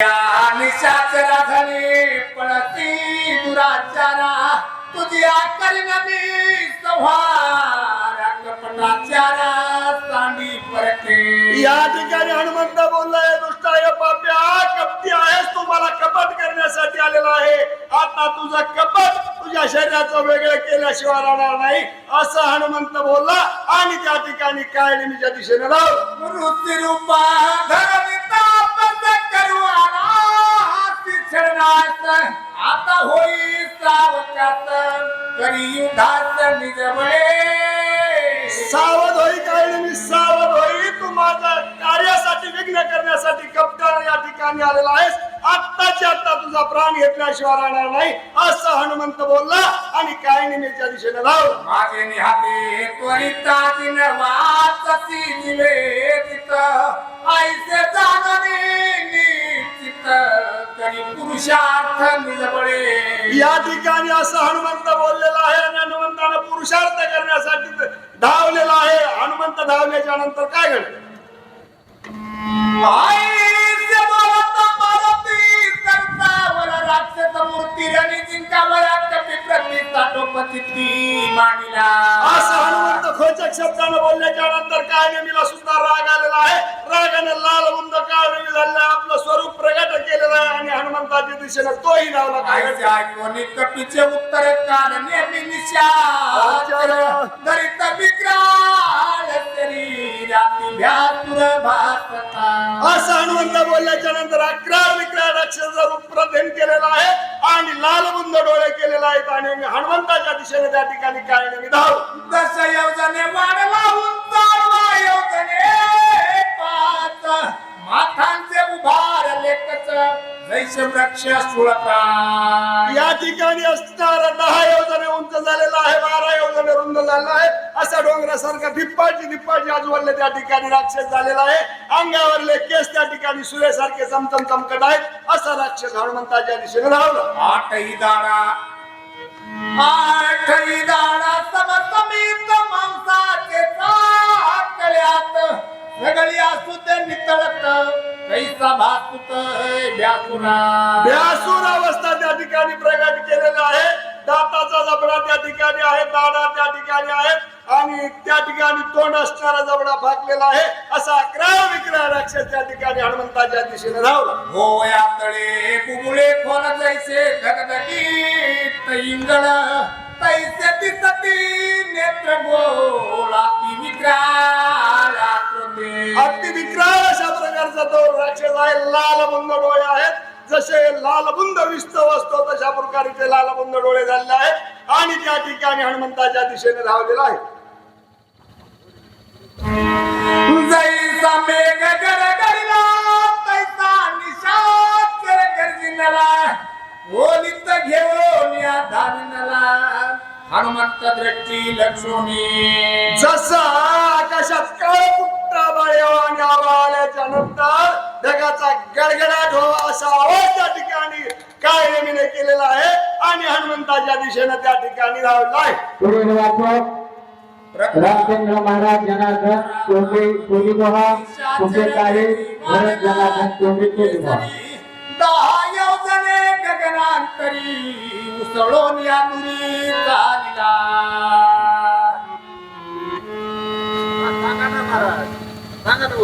निशाच राधने पळती दुराचारा तुझ्या करीन मी संहारा कपटाचारा सांडी परके। या ठिकाणी हनुमंत बोललाय, दुष्टाय पाप्या कपटी आहेस, तू मला कपट करण्यासाठी आलेला आहे। आता तुझं कपट तुझ्या शरीराचं वेगळं केल्याशिवाय राहणार नाही असं हनुमंत बोलला आणि त्या ठिकाणी काळनिमीच्या दिशेने लाव मृत्यू रूपा धरविता बंद करू आला छळनात आता होई सावकात करी युद्धात निजवळे। सावध होई काळनिमी, सावध होई, तू माझ्या कार्यासाठी विघ्न करण्यासाठी कपटाने या ठिकाणी आलेला आहेस। आत्ताच्या आत्ता तुझा प्राण घेतल्याशिवाय राहणार नाही असं हनुमंत बोलला आणि काळनिमीच्या दिशेने लाव माझे निहाते त्वरिता दिन वाचसी दिले तित ऐसे जाणणे निश्चित करी पुरुषार्थ निजबळे। या ठिकाणी असं हनुमंत बोललेला आहे आणि हनुमंतानं पुरुषार्थ करण्यासाठी धावलेला आहे। हनुमंत धावल्याच्या नंतर काय घडलं? ऐसे बोलता मारुती संतावर राक्षस मूर्ती आणि जिंकावर कपी प्रति ताटोपती ती मानिला। असं हनुमंत खोचक शब्दानं बोलल्याच्या नंतर काळनिमीला सुद्धा राग आलेला आहे। रागाने लालबुंद काळनिमी झालेला आहे, आपलं स्वरूप प्रगट केलेलं आहे आणि हनुमंताच्या दिशेने तोही धावला। ऐसे ऐकून कपीचे उत्तर काढणे निशाचर दरित विक्राळ शरीराती भ्यातुर भासता। असं हनुमंत बोलल्याच्या नंतर 11 विक्राळ राक्षसाचं रूप प्रधान केलेलं आहे आणि लालबुंद डोळे केलेले आहेत आणि हनुमंताच्या दिशेने त्या ठिकाणी काळनिमी धाव 10 योजने वाढला उंचावा योजने 5 माथांचे उभारले कच जैसे वृक्ष सुळप्राय। या ठिकाणी असणारा 10 योजने उंच झालेला आहे, 12 योजने रुंद झालेला आहे। असा डोंगरासारखा धिप्पाची आजूबाजूला त्या ठिकाणी राक्षस झालेला आहे। अंगावरले केस त्या ठिकाणी सूर्यासारखे चमचम चमकत आहेत। असा राक्षस हनुमंताच्या दिशेने धावला। आठही दाडा समसमीत मांसाचे चाकल्यात सगळ्या सुद्धा नितळत कैसा भासुत ब्यासूर अवस्था त्या ठिकाणी प्रगट केलेला आहे। दाताचा जबडा त्या ठिकाणी आहे, दाढा त्या ठिकाणी आहेत आणि त्या ठिकाणी तोंड असणारा जबडा फाकलेला आहे। असा 11 विक्राळ राक्षस त्या ठिकाणी हनुमंताच्या दिशेने धावला। हो यातळे बुबुळे खोल जैसे धगधगीत इंगळ तैसे दिसती नेत्र गोळा ती विक्राळ आकृती। अति विक्राळ अशा प्रकारचा तो राक्षस आहे। लालबुंद डोळे आहेत, जसे लालबुंद विस्तव असतो तशा प्रकारे ते लालबुंद डोळे झालेले आहेत आणि त्या ठिकाणी हनुमंताच्या दिशेने धावलेला आहे। जैसा मेघ गरगरला तैसा निशाचर गर्जिनला ओलित घेऊन या धाविनला हनुमंत दृष्टी लक्ष्मी। जसा आकाशात काळकुट्टा बाळ्यावा आणि आल्याच्या नंतर ढगाचा गडगडाट व्हावा असा आवाज त्या ठिकाणी काळनिमीने केलेला आहे आणि हनुमंताच्या दिशेने त्या ठिकाणी धावला आहे। पुढील वाचक रामचंद्र महाराज जनार्दन टोंबे कोलीबोहा कुंभेकाळे भरत जनार्दन टोंबे कोलीबोहा। 10 योजने गगनांतरी उसळून या दुरी चालिला। सांगा ना महाराज, सांगा ना